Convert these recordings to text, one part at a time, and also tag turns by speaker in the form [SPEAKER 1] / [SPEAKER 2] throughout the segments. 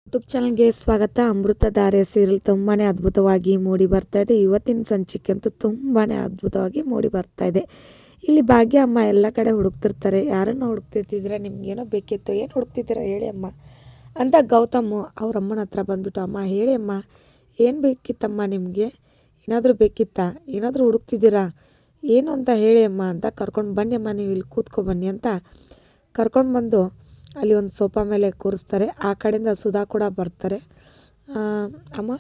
[SPEAKER 1] YouTube ಚಾನಲ್ಗೆ ಸ್ವಾಗತ. Amruthadhaare serial ತುಂಬಾ ಅದ್ಭುತವಾಗಿ ಮೂಡಿ ಬರ್ತಾ ಇದೆ. ಇವತ್ತಿನ ಸಂಚಿಕೆ ಅಂತೂ ತುಂಬಾ ಅದ್ಭುತವಾಗಿ ಮೂಡಿ ಬರ್ತಾ ಇದೆ. ಇಲ್ಲಿ ಭಾಗ್ಯ ಅಮ್ಮ ಎಲ್ಲ ಕಡೆ ಹುಡುಕ್ತಿರ್ತಾರೆ. ಯಾರನ್ನು ಹುಡುಕ್ತಿರ್ತಿದ್ರೆ, ನಿಮ್ಗೇನೋ ಬೇಕಿತ್ತು, ಏನು ಹುಡುಕ್ತಿದ್ದೀರಾ ಹೇಳಿ ಅಮ್ಮ ಅಂತ ಗೌತಮ್ ಅವ್ರ ಅಮ್ಮನ ಹತ್ರ ಬಂದ್ಬಿಟ್ಟು, ಅಮ್ಮ ಹೇಳಿ ಅಮ್ಮ, ಏನು ಬೇಕಿತ್ತಮ್ಮ ನಿಮಗೆ, ಏನಾದರೂ ಬೇಕಿತ್ತಾ, ಏನಾದರೂ ಹುಡುಕ್ತಿದ್ದೀರಾ, ಏನು ಅಂತ ಹೇಳಿ ಅಮ್ಮ ಅಂತ ಕರ್ಕೊಂಡು ಬನ್ನಿ ಅಮ್ಮ, ನೀವು ಇಲ್ಲಿ ಕೂತ್ಕೊ ಬನ್ನಿ ಅಂತ ಕರ್ಕೊಂಡು ಬಂದು ಅಲ್ಲಿ ಒಂದು ಸೋಫಾ ಮೇಲೆ ಕೂರಿಸ್ತಾರೆ. ಆ ಕಡೆಯಿಂದ ಸುಧಾ ಕೂಡ ಬರ್ತಾರೆ. ಅಮ್ಮ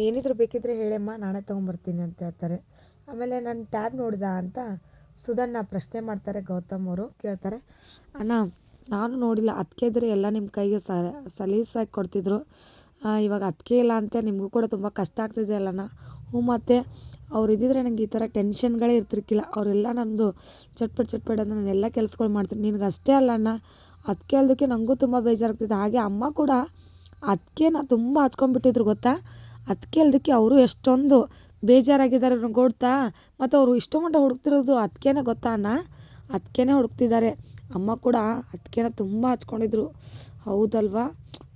[SPEAKER 1] ಏನಿದ್ರು ಬೇಕಿದ್ರೆ ಹೇಳಮ್ಮ, ನಾಳೆ ತೊಗೊಂಬರ್ತೀನಿ ಅಂತ ಹೇಳ್ತಾರೆ. ಆಮೇಲೆ ನಾನು ಟ್ಯಾಬ್ ನೋಡಿದ ಅಂತ ಸುಧನ್ನ ಪ್ರಶ್ನೆ ಮಾಡ್ತಾರೆ. ಗೌತಮ್ ಅವರು ಕೇಳ್ತಾರೆ, ಅಣ್ಣ ನಾನು ನೋಡಿಲ್ಲ, ಅದಕ್ಕೆ ಇದ್ರೆ ಎಲ್ಲ ನಿಮ್ಮ ಕೈಗೆ ಸಲೀಸಾಗಿ ಕೊಡ್ತಿದ್ರು, ಇವಾಗ ಅದಕ್ಕೆ ಇಲ್ಲ ಅಂತ ನಿಮಗೂ ಕೂಡ ತುಂಬ ಕಷ್ಟ ಆಗ್ತಿದೆ ಅಲ್ಲಣ್ಣ. ಹ್ಞೂ ಮತ್ತೆ ಅವ್ರು ಇದ್ದಿದ್ರೆ ನನಗೆ ಈ ಥರ ಟೆನ್ಷನ್ಗಳೇ ಇರ್ತಿರ್ಕಿಲ್ಲ. ಅವರೆಲ್ಲ ನಮ್ಮದು ಚಟ್ಪಟ್ ಅಂತ ನಾನು ಎಲ್ಲ ಕೆಲಸಗಳು ಮಾಡ್ತೀನಿ. ನಿನಗೆ ಅಷ್ಟೇ ಅಲ್ಲಣ್ಣ, ಅದಕ್ಕೆ ಅಲ್ಲದಕ್ಕೆ ನನಗೂ ತುಂಬ ಬೇಜಾರಾಗ್ತಿದೆ. ಹಾಗೆ ಅಮ್ಮ ಕೂಡ ಅದಕ್ಕೇನ ತುಂಬ ಹಚ್ಕೊಂಡ್ಬಿಟ್ಟಿದ್ರು ಗೊತ್ತಾ. ಅದಕ್ಕೆ ಅಲ್ಲದಕ್ಕೆ ಅವರು ಎಷ್ಟೊಂದು ಬೇಜಾರಾಗಿದ್ದಾರೆ ಗೊತ್ತಾ. ಮತ್ತು ಅವರು ಇಷ್ಟು ಮಟ್ಟ ಹುಡುಕ್ತಿರೋದು ಅದಕ್ಕೇನೆ ಗೊತ್ತಾ ಅಣ್ಣ, ಅದಕ್ಕೇನೆ ಹುಡುಕ್ತಿದ್ದಾರೆ. ಅಮ್ಮ ಕೂಡ ಅದಕ್ಕೇನ ತುಂಬ ಹಚ್ಕೊಂಡಿದ್ರು. ಹೌದಲ್ವಾ,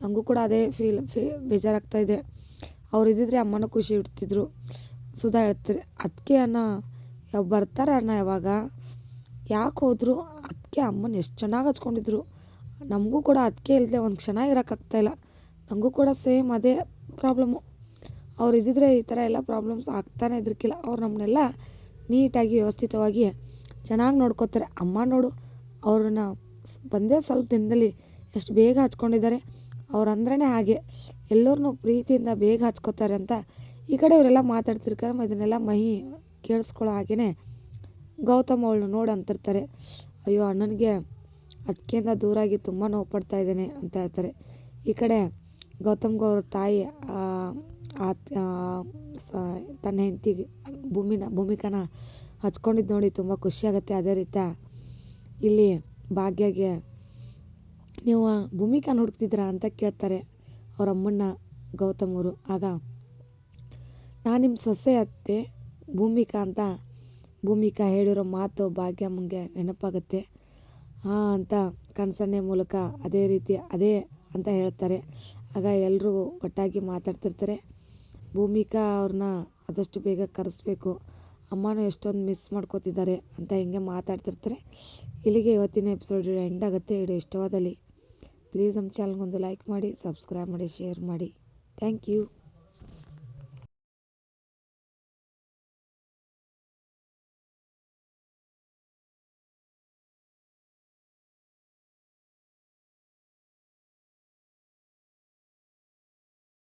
[SPEAKER 1] ನನಗೂ ಕೂಡ ಅದೇ ಬೇಜಾರಾಗ್ತಾ ಇದೆ. ಅವ್ರು ಇದ್ದಿದ್ರೆ ಅಮ್ಮನೂ ಖುಷಿ ಇಡ್ತಿದ್ರು. ಸುಧಾ ಹೇಳ್ತಾರೆ, ಅದಕ್ಕೆ ಅಣ್ಣ ಬರ್ತಾರೆ ಅಣ್ಣ, ಯಾವಾಗ ಯಾಕೆ ಹೋದ್ರು, ಅದಕ್ಕೆ ಅಮ್ಮನ ಎಷ್ಟು ಚೆನ್ನಾಗಿ ಹಚ್ಕೊಂಡಿದ್ರು. ನಮಗೂ ಕೂಡ ಅದಕ್ಕೆ ಇಲ್ಲದೆ ಒಂದು ಕ್ಷಣ ಇರೋಕ್ಕಾಗ್ತಾಯಿಲ್ಲ. ನನಗೂ ಕೂಡ ಸೇಮ್ ಅದೇ ಪ್ರಾಬ್ಲಮ್ಮು. ಅವ್ರು ಇದ್ದಿದ್ರೆ ಈ ಥರ ಎಲ್ಲ ಪ್ರಾಬ್ಲಮ್ಸ್ ಆಗ್ತಾನೆ ಇದ್ರಕ್ಕಿಲ್ಲ. ಅವ್ರು ನಮ್ಮನ್ನೆಲ್ಲ ನೀಟಾಗಿ ವ್ಯವಸ್ಥಿತವಾಗಿ ಚೆನ್ನಾಗಿ ನೋಡ್ಕೋತಾರೆ. ಅಮ್ಮ ನೋಡು, ಅವ್ರನ್ನ ಬಂದೇ ಸ್ವಲ್ಪ ದಿನದಲ್ಲಿ ಎಷ್ಟು ಬೇಗ ಹಚ್ಕೊಂಡಿದ್ದಾರೆ. ಅವ್ರು ಅಂದ್ರೇ ಹಾಗೆ, ಎಲ್ಲರನ್ನೂ ಪ್ರೀತಿಯಿಂದ ಬೇಗ ಹಚ್ಕೋತಾರೆ ಅಂತ ಈ ಕಡೆ ಇವರೆಲ್ಲ ಮಾತಾಡ್ತಿರ್ತಾರೆ. ಇದನ್ನೆಲ್ಲ ಮಹಿ ಕೇಳಿಸ್ಕೊಳ್ಳೋ ಹಾಗೆಯೇ ಗೌತಮ್ ಅವಳನ್ನ ನೋಡಿ ಅಂತಿರ್ತಾರೆ, ಅಯ್ಯೋ ಅಣ್ಣನಿಗೆ ಅದಕ್ಕಿಂತ ದೂರಾಗಿ ತುಂಬ ನೋವು ಪಡ್ತಾ ಇದ್ದೇನೆ ಅಂತ ಹೇಳ್ತಾರೆ. ಈ ಕಡೆ ಗೌತಮ್ಗೆ ಅವ್ರ ತಾಯಿ ತನ್ನ ಹೆಂಡತಿಗೆ ಭೂಮಿಕನ ಹಚ್ಕೊಂಡಿದ್ದು ನೋಡಿ ತುಂಬ ಖುಷಿಯಾಗತ್ತೆ. ಅದೇ ರೀತಿ ಇಲ್ಲಿ ಭಾಗ್ಯಗೆ, ನೀವು ಭೂಮಿಕನ ಹುಡುಕ್ತಿದ್ದೀರಾ ಅಂತ ಕೇಳ್ತಾರೆ ಅವ್ರ ಅಮ್ಮನ್ನ ಗೌತಮ್ ಅವರು. ಆಗ ನಾನು ನಿಮ್ಮ ಸೊಸೆ ಅತ್ತೆ ಭೂಮಿಕಾ ಅಂತ ಭೂಮಿಕಾ ಹೇಳಿರೋ ಮಾತು ಭಾಗ್ಯಮ್ಮಂಗೆ ನೆನಪಾಗುತ್ತೆ. ಅಂತ ಕಣ್ಸನ್ನೆ ಮೂಲಕ ಅದೇ ರೀತಿ ಅದೇ ಅಂತ ಹೇಳ್ತಾರೆ. ಆಗ ಎಲ್ಲರೂ ಒಟ್ಟಾಗಿ ಮಾತಾಡ್ತಿರ್ತಾರೆ. ಭೂಮಿಕಾ ಅವ್ರನ್ನ ಆದಷ್ಟು ಬೇಗ ಕರೆಸ್ಬೇಕು, ಅಮ್ಮನೂ ಎಷ್ಟೊಂದು ಮಿಸ್ ಮಾಡ್ಕೋತಿದ್ದಾರೆ ಅಂತ ಹಿಂಗೆ ಮಾತಾಡ್ತಿರ್ತಾರೆ. ಇಲ್ಲಿಗೆ ಇವತ್ತಿನ ಎಪಿಸೋಡ್ ಎಂಡ್ ಆಗುತ್ತೆ. ವಿಡಿಯೋ ಇಷ್ಟವಾದಲ್ಲಿ ಪ್ಲೀಸ್ ನಮ್ಮ ಚಾನಲ್ಗೊಂದು ಲೈಕ್ ಮಾಡಿ, ಸಬ್ಸ್ಕ್ರೈಬ್ ಮಾಡಿ, ಶೇರ್ ಮಾಡಿ. Thank you.